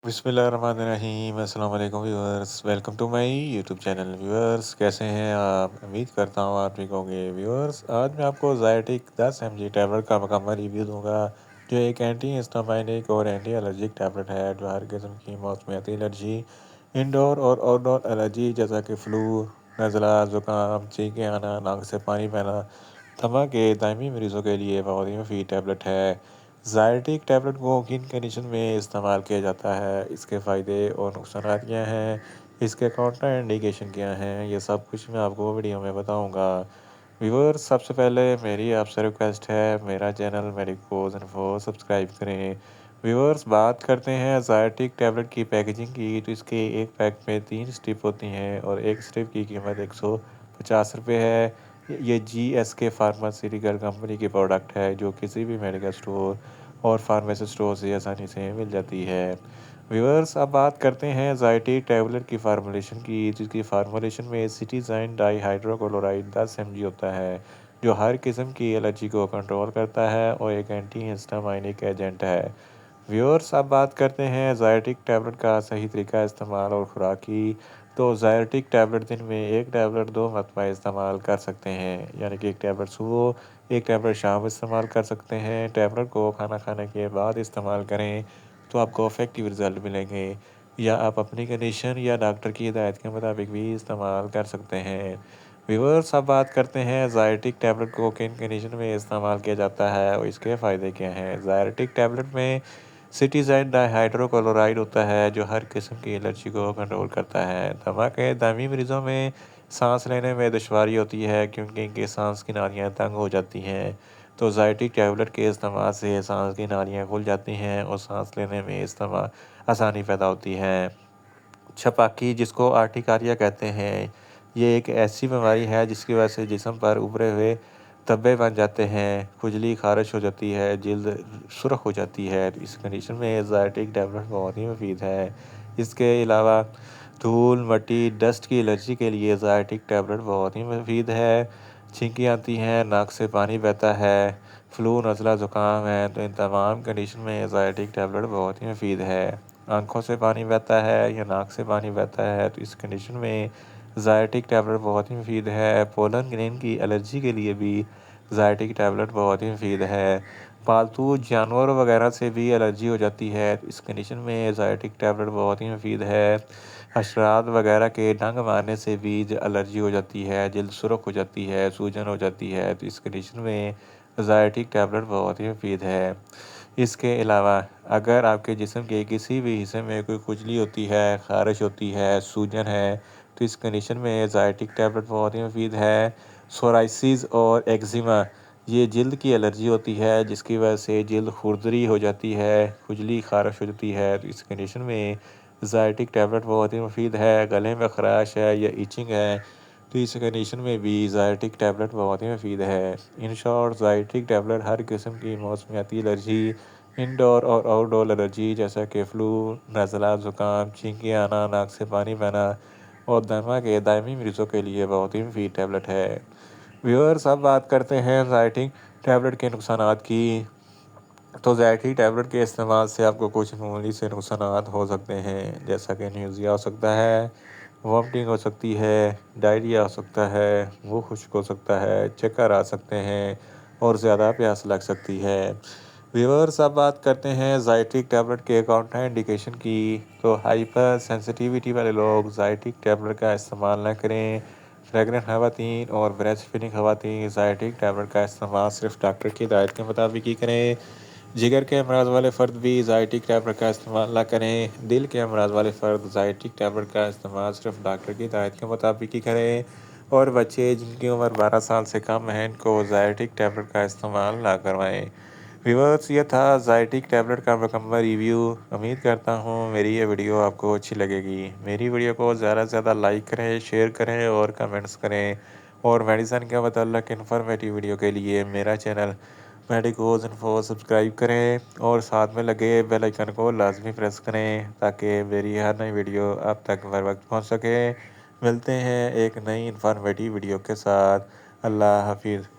बिस्मिल्लाहिर्रहमानिर्रहीम। अस्सलाम वालेकुम viewers, welcome to my YouTube channel. Viewers, कैसे हैं आप? उम्मीद करता हूँ आप ठीक होंगे। व्यूअर्स, आज मैं आपको ज़ायटिक 10 mg टैबलेट का मुकम्मल रिव्यू दूंगा, जो एक एंटी हिस्टामाइनिक और एंटी एलर्जिक टैबलेट है, जो हर किस्म की मौसमियाती एलर्जी, इंडोर और आउटडोर एलर्जी जैसा कि फ्लू, नज़ला, ज़ुकाम, छींकें आना, नाक से पानी बहना, दमा के दायमी मरीज़ों के लिए बहुत ही मुफीद टैबलेट है। ज़ायटिक टैबलेट को किन कंडीशन में इस्तेमाल किया जाता है, इसके फ़ायदे और नुकसानात क्या हैं, इसके काउंटर इंडिकेशन क्या हैं, ये सब कुछ मैं आपको वीडियो में बताऊंगा। व्यूअर्स, सबसे पहले मेरी आपसे रिक्वेस्ट है, मेरा चैनल मेडिकोज इन्फो सब्सक्राइब करें। व्यूअर्स, बात करते हैं ज़ायटिक टैबलेट की पैकेजिंग की, तो इसके एक पैक में 3 स्ट्रिप होती हैं और एक स्ट्रिप की कीमत 150 रुपये है। ये GSK फार्मास्यूटिकल कंपनी की प्रोडक्ट है, जो किसी भी मेडिकल स्टोर और फार्मेसी स्टोर से आसानी से मिल जाती है। व्यूअर्स, अब बात करते हैं ज़ायटिक टैबलेट की फार्मूलेशन की, जिसकी फार्मूलेशन में सिटीज़ाइन डाईहाइड्रोक्लोराइड 10 mg होता है, जो हर किस्म की एलर्जी को कंट्रोल करता है और एक एंटी हिस्टामाइनिक एजेंट है। व्यूअर्स, अब बात करते हैं ज़ायटिक टैबलेट का सही तरीका इस्तेमाल और खुराक की। तो ज़ायटिक टैबलेट दिन में एक टैबलेट 2 मरतबा इस्तेमाल कर सकते हैं, यानी कि एक टैबलेट सुबह, एक टैबलेट शाम इस्तेमाल कर सकते हैं। टैबलेट को खाना खाने के बाद इस्तेमाल करें तो आपको इफेक्टिव रिज़ल्ट मिलेंगे, या आप अपनी कंडीशन या डॉक्टर की हिदायत के मुताबिक भी इस्तेमाल कर सकते हैं। व्यूअर्स, अब बात करते हैं ज़ायटिक टैबलेट को किन कंडीशन में इस्तेमाल किया जाता है और इसके फ़ायदे क्या हैं। ज़ायटिक टैबलेट में सिटीज़ाइन डाईहाइड्रोक्लोराइड होता है, जो हर किस्म की एलर्जी को कंट्रोल करता है। दमा के दामी मरीज़ों में सांस लेने में दुश्वारी होती है, क्योंकि इनकी सांस की नालियाँ तंग हो जाती हैं। तो ज़ायटिक टैबलेट के इस्तेमाल से सांस की नालियाँ खुल जाती हैं और सांस लेने में आसानी पैदा होती है। छपाकी, जिसको आर्टिकारिया कहते हैं, ये एक ऐसी बीमारी है जिसकी वजह से जिस्म पर उभरे हुए धब्बे बन जाते हैं, खुजली खारिश हो जाती है, जल्द सुर्ख हो जाती है। इस कंडीशन में ज़ायटिक टैबलेट बहुत ही मुफीद है। इसके अलावा धूल, मिट्टी, डस्ट की एलर्जी के लिए ज़ायटिक टैबलेट बहुत ही मुफीद है। छींकें आती हैं, नाक से पानी बहता है, फ्लू, नज़ला, ज़ुकाम है, तो इन तमाम कंडीशन में ज़ायटिक टैबलेट बहुत ही मुफीद है। आँखों से पानी बहता है या नाक से पानी बहता है, तो इस कंडीशन में ज़ायटिक टैबलेट बहुत ही मुफीद है। पोलन ग्रेन की एलर्जी के लिए भी ज़ायटिक टैबलेट बहुत ही मुफीद है। पालतू जानवरों वगैरह से भी एलर्जी हो जाती है, तो इस कंडीशन में ज़ायटिक टैबलेट बहुत ही मुफीद है। हशरात वगैरह के डंग मारने से भी एलर्जी हो जाती है, जल्द सुर्ख हो जाती है, सूजन हो जाती है, तो इस कंडीशन में ज़ायटिक टैबलेट बहुत ही मुफीद है। इसके अलावा अगर आपके जिस्म के किसी भी हिस्से में कोई खुजली होती है, ख़ारिश होती है, सूजन है, तो इस कंडीशन में ज़ायटिक टैबलेट बहुत ही मुफीद है। सोराइसिस और एक्जिमा, ये जल्द की एलर्जी होती है, जिसकी वजह से जल्द खुरदरी हो जाती है, खुजली ख़ारिश हो जाती है, तो इस कंडीशन में ज़ायटिक टैबलेट बहुत ही मुफीद है। गले में ख़राश है या इचिंग है, तो इस कंडीशन में भी ज़ायटिक टैबलेट बहुत ही मुफीद है। इन शॉर्ट, ज़ायटिक टैबलेट हर किस्म की मौसमियाती एलर्जी, इंडोर और आउटडोर एलर्जी जैसा कि फ्लू, नज़ला, ज़ुकाम, छींकें आना, नाक से पानी बहना और दमा के दायमी मरीज़ों के लिए बहुत ही मुफीद टैबलेट है। व्यूअर्स, अब बात करते हैं ज़ायटिक टैबलेट के नुकसानात की। तो ज़ायटिक टैबलेट के इस्तेमाल से आपको कुछ मामूली से नुकसानात हो सकते हैं, जैसा कि न्यूज़िया हो सकता है, वॉमिटिंग हो सकती है, डायरिया हो सकता है, मुंह खुश्क हो सकता है, चक्कर आ सकते हैं और ज़्यादा प्यास लग सकती है। व्यूअर्स, अब बात करते हैं ज़ायटिक टैबलेट के काउंटर इंडिकेशन की। तो हाइपर सेंसिटिविटी वाले लोग ज़ायटिक टैबलेट का इस्तेमाल न करें। प्रेग्नेंट खवातीन और ब्रेस्ट फीडिंग खवातीन ज़ायटिक टैबलेट का इस्तेमाल सिर्फ डॉक्टर की हिदायत के मुताबिक ही करें। जिगर के अमराज वाले फ़र्द भी ज़ायटिक टैबलेट का इस्तेमाल ना करें। दिल के अमराज वाले फ़र्द ज़ायटिक टैबलेट का इस्तेमाल सिर्फ डॉक्टर की हिदायत के मुताबिक ही करें। और बच्चे जिनकी उम्र 12 साल से कम है, इनको ज़ायटिक टैबलेट का इस्तेमाल ना करवाएं। व्यूअर्स, ये था ज़ायटिक टैबलेट का मुकम्मल रिव्यू। उम्मीद करता हूँ मेरी ये वीडियो आपको अच्छी लगेगी। मेरी वीडियो को ज़्यादा से ज़्यादा लाइक करें, शेयर करें और कमेंट्स करें। और मेडिसन के मतलब इन्फॉर्मेटिव वीडियो के लिए मेरा चैनल मेडिकोज इन्फो सब्सक्राइब करें और साथ में लगे बेल आइकन को लाजमी प्रेस करें, ताकि मेरी हर नई वीडियो आप तक बर वक्त पहुँच सके। मिलते हैं एक नई इन्फॉर्मेटिव वीडियो के साथ। अल्लाह हाफिज़।